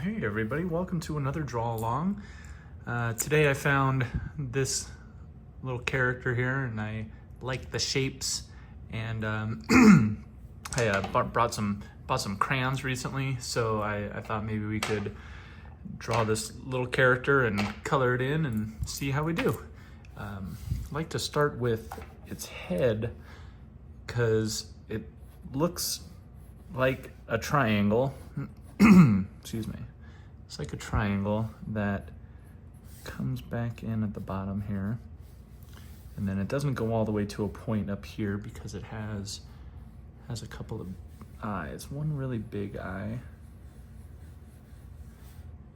Hey everybody, welcome to another draw along. Today I found this little character here and I like the shapes, and I bought some crayons recently, so I thought maybe we could draw this little character and color it in and see how we do. I'd like to start with its head because it looks like a triangle. Excuse me. It's like a triangle that comes back in at the bottom here. And then it doesn't go all the way to a point up here because it has a couple of eyes. One really big eye.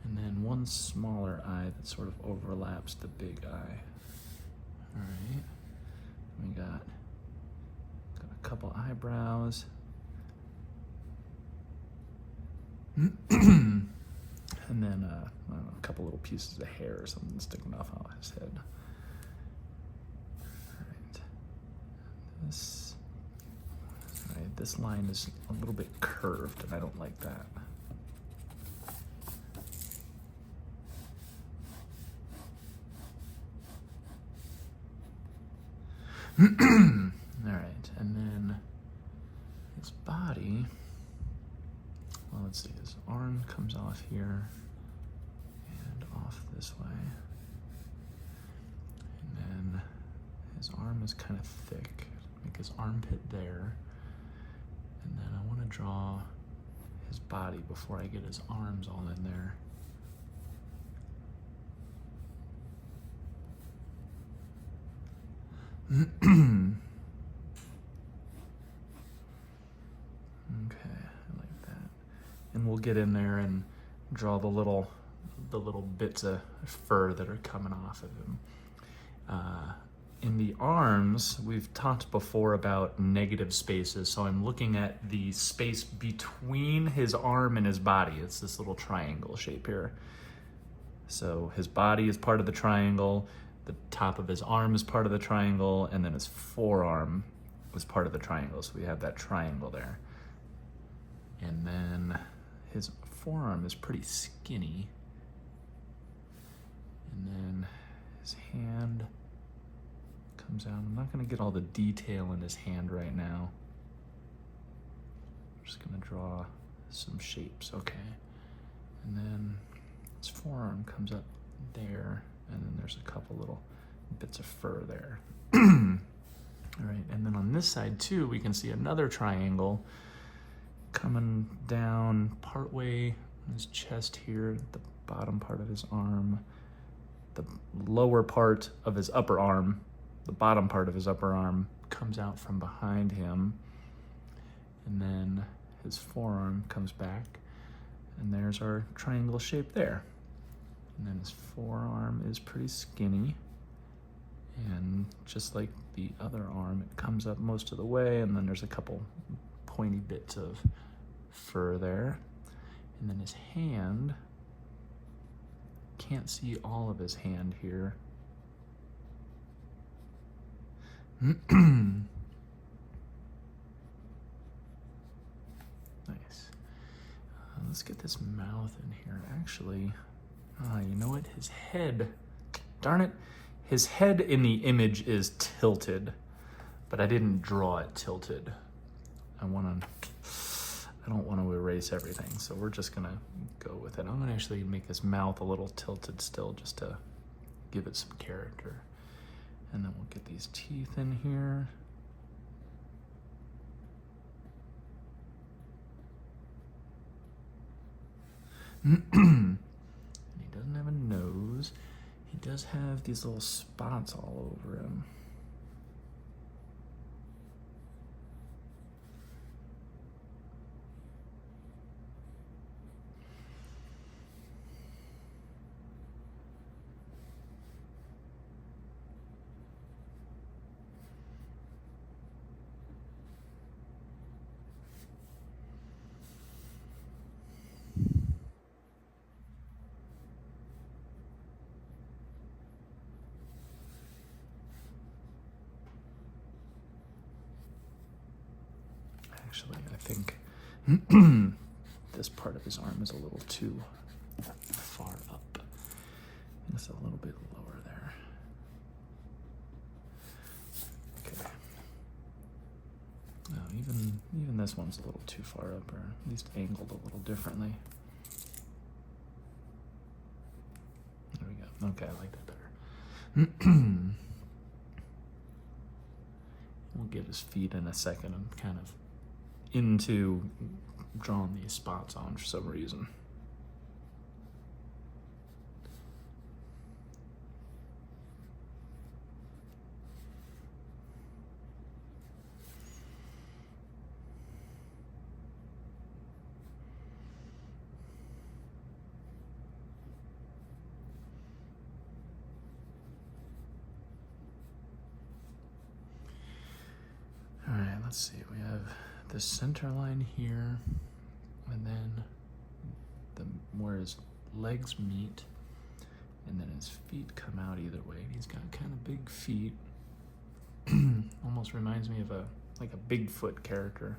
And then one smaller eye that sort of overlaps the big eye. All right. We got a couple eyebrows. And then I don't know, a couple little pieces of hair or something sticking off his head. All right, this line is a little bit curved, and I don't like that. All right, and then his body. Well, let's see. His arm comes off here and off this way. And then his arm is kind of thick. Make his armpit there. And then I want to draw his body before I get his arms all in there. And we'll get in there and draw the little bits of fur that are coming off of him. In the arms, we've talked before about negative spaces, so I'm looking at the space between his arm and his body. It's this little triangle shape here. So his body is part of the triangle, the top of his arm is part of the triangle, and then his forearm is part of the triangle, so we have that triangle there. And then his forearm is pretty skinny. And then his hand comes out. I'm not gonna get all the detail in his hand right now. I'm just gonna draw some shapes, okay. And then his forearm comes up there, and then there's a couple little bits of fur there. All right, and then on this side too, we can see another triangle coming down partway on his chest here, the bottom part of his arm, the lower part of his upper arm, the bottom part of his upper arm comes out from behind him, and then his forearm comes back, and there's our triangle shape there. And then his forearm is pretty skinny, and just like the other arm, it comes up most of the way, and then there's a couple pointy bits of fur there. And then his hand, can't see all of his hand here. Nice. Let's get this mouth in here. Actually, you know what? His head, darn it, his head in the image is tilted, but I didn't draw it tilted. I don't want to erase everything, so we're just gonna go with it. I'm gonna actually make his mouth a little tilted still, just to give it some character. And then we'll get these teeth in here. And he doesn't have a nose. He does have these little spots all over him. Actually, I think this part of his arm is a little too Just a little bit lower there. Okay. Oh, even this one's a little too far up, or at least angled a little differently. There we go. Okay, I like that better. We'll get his feet in a second. I'm kind of into drawing these spots on for some reason. All right, let's see. We have the center line here, and then where his legs meet, and then his feet come out either way. He's got kind of big feet. Almost reminds me of like a Bigfoot character.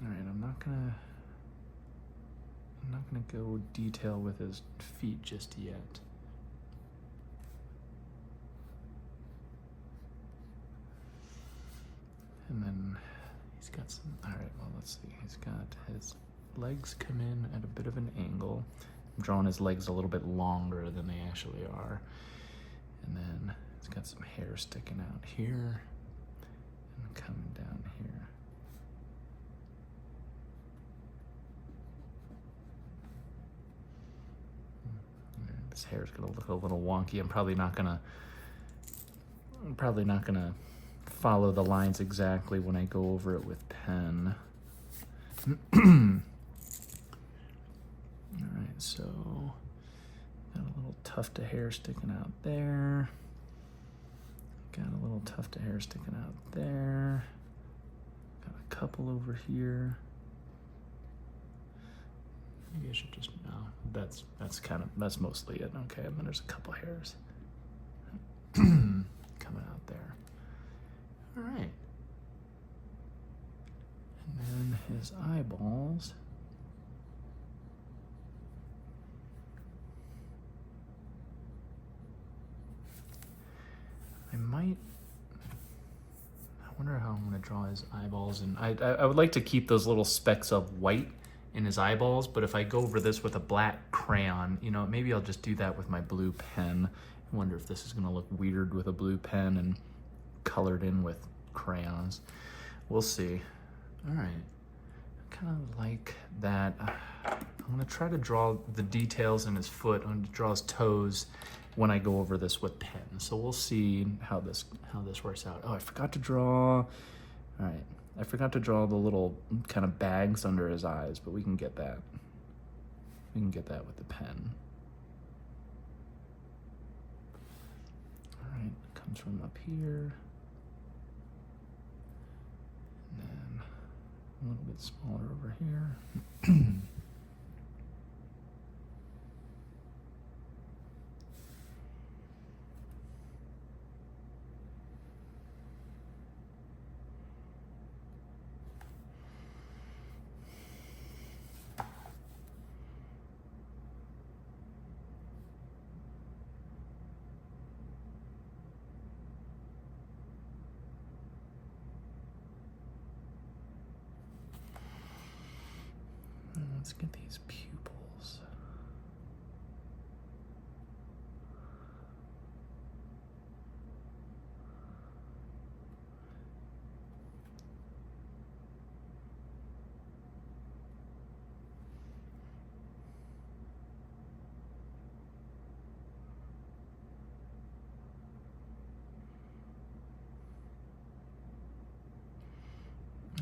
All right, I'm not gonna go detail with his feet just yet. And then he's got some, all right, well, let's see. He's got his legs come in at a bit of an angle. I'm drawing his legs a little bit longer than they actually are. And then he's got some hair sticking out here and coming down here. This hair's gonna look a little wonky. I'm probably not gonna follow the lines exactly when I go over it with pen. All right, so got a little tuft of hair sticking out there. Got a little tuft of hair sticking out there. Got a couple over here. Maybe I should just, no, that's mostly it. Okay, and then there's a couple hairs coming out there. All right. And then his eyeballs. I wonder how I'm gonna draw his eyeballs, and I would like to keep those little specks of white in his eyeballs, but if I go over this with a black crayon, you know, maybe I'll just do that with my blue pen. I wonder if this is gonna look weird with a blue pen and colored in with crayons. We'll see. All right, I kind of like that. I'm gonna try to draw the details in his foot. I'm gonna draw his toes when I go over this with pen. So we'll see how this works out. Oh, I forgot to draw. All right, I forgot to draw the little kind of bags under his eyes, but we can get that. We can get that with the pen. All right, it comes from up here. And then a little bit smaller over here. Let's get these pupils.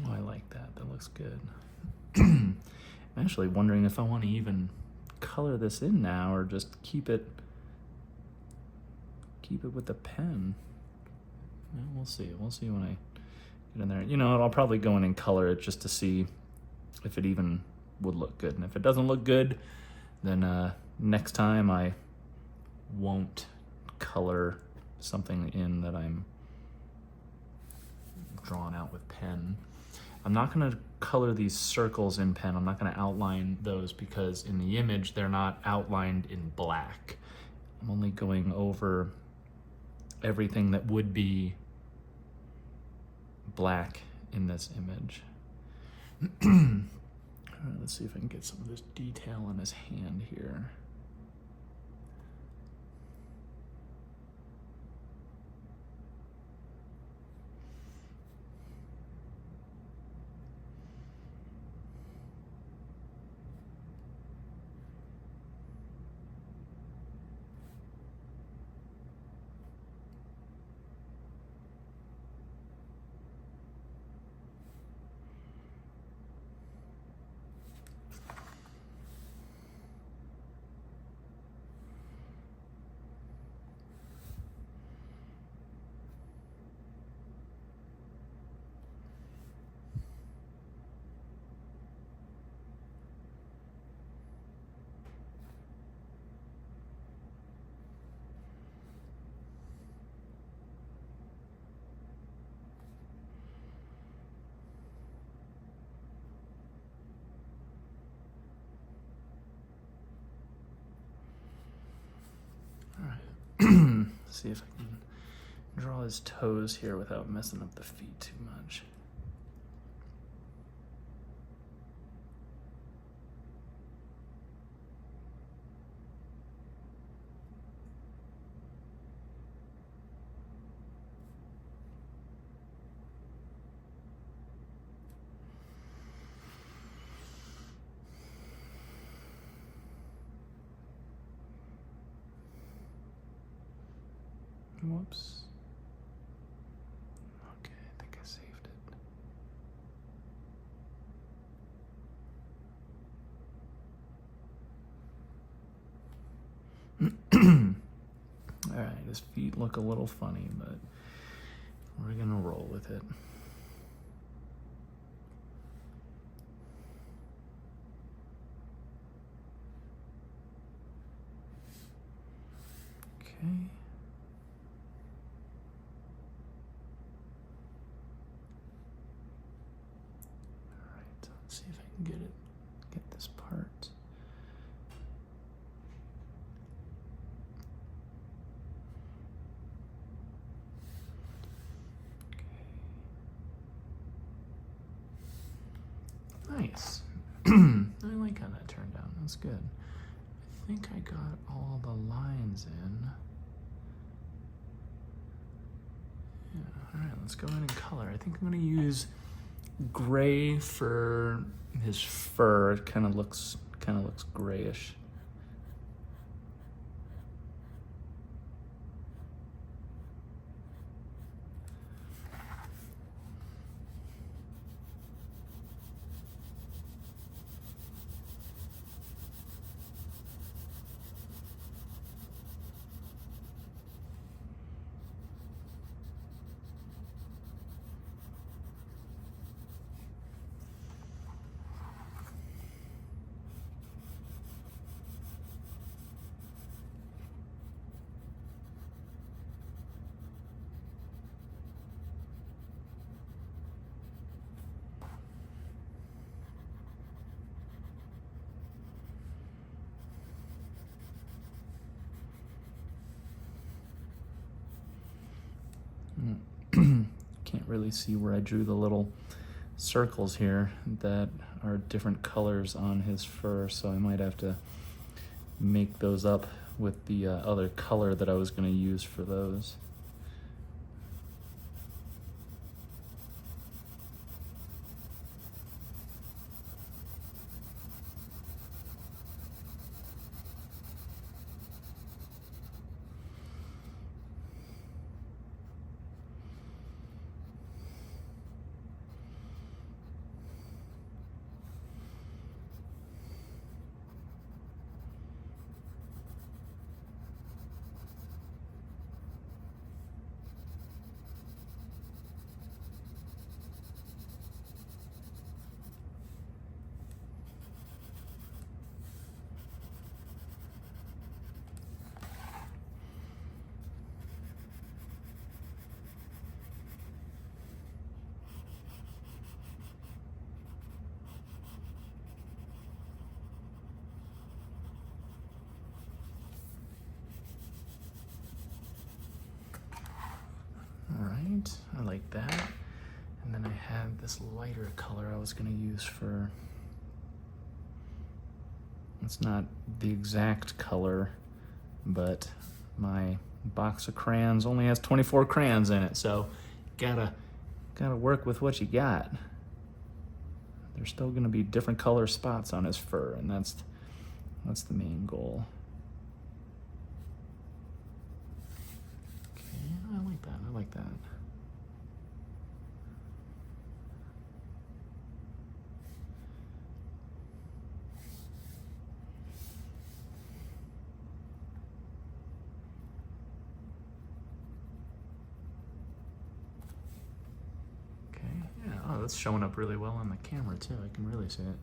Oh, I like that. That looks good. I'm actually wondering if I want to even color this in now or just keep it with the pen. Well, we'll see. We'll see when I get in there. You know, I'll probably go in and color it just to see if it even would look good. And if it doesn't look good, then next time I won't color something in that I'm drawing out with pen. I'm not going to color these circles in pen. I'm not going to outline those because in the image, they're not outlined in black. I'm only going over everything that would be black in this image. All right, let's see if I can get some of this detail on his hand here. See if I can draw his toes here without messing up the feet too much. Whoops. Okay, I think I saved it. All right, his feet look a little funny, but we're gonna roll with it. Okay. See if I can get this part. Okay. Nice. I like how that turned out. That's good. I think I got all the lines in. Yeah, all right, let's go in and color. I think I'm gonna use gray for his fur. It kind of looks grayish. Can't really see where I drew the little circles here that are different colors on his fur, so I might have to make those up with the other color that I was going to use for those. that. And then I had this lighter color I was gonna use for, it's not the exact color, but my box of crayons only has 24 crayons in it, so gotta work with what you got. There's still gonna be different color spots on his fur, and that's the main goal. Okay, I like that, I like that. Oh, that's showing up really well on the camera too. I can really see it.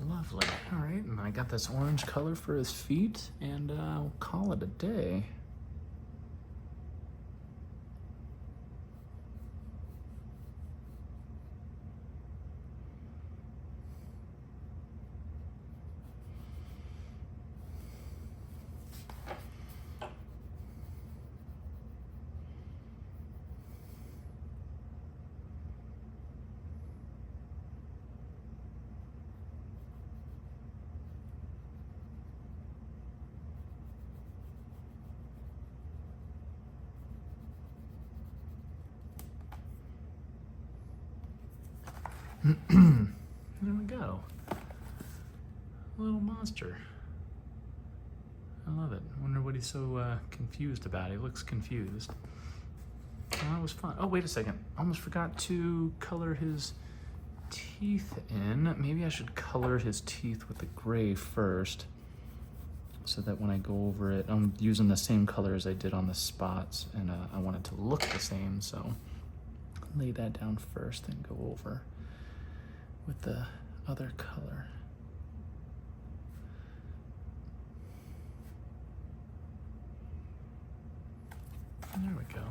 Lovely. All right, and I got this orange color for his feet, and I'll call it a day. There we go. A little monster. I love it. I wonder what he's so confused about. He looks confused. Oh, that was fun. Oh, wait a second. Almost forgot to color his teeth in. Maybe I should color his teeth with the gray first, so that when I go over it, I'm using the same color as I did on the spots, and I want it to look the same, so lay that down first, then go over with the other color. There we go.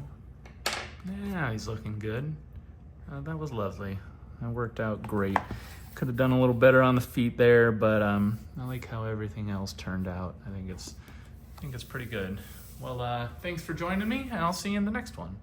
Now he's looking good. That was lovely. That worked out great. Could have done a little better on the feet there, but I like how everything else turned out. I think it's pretty good. Well, thanks for joining me, and I'll see you in the next one.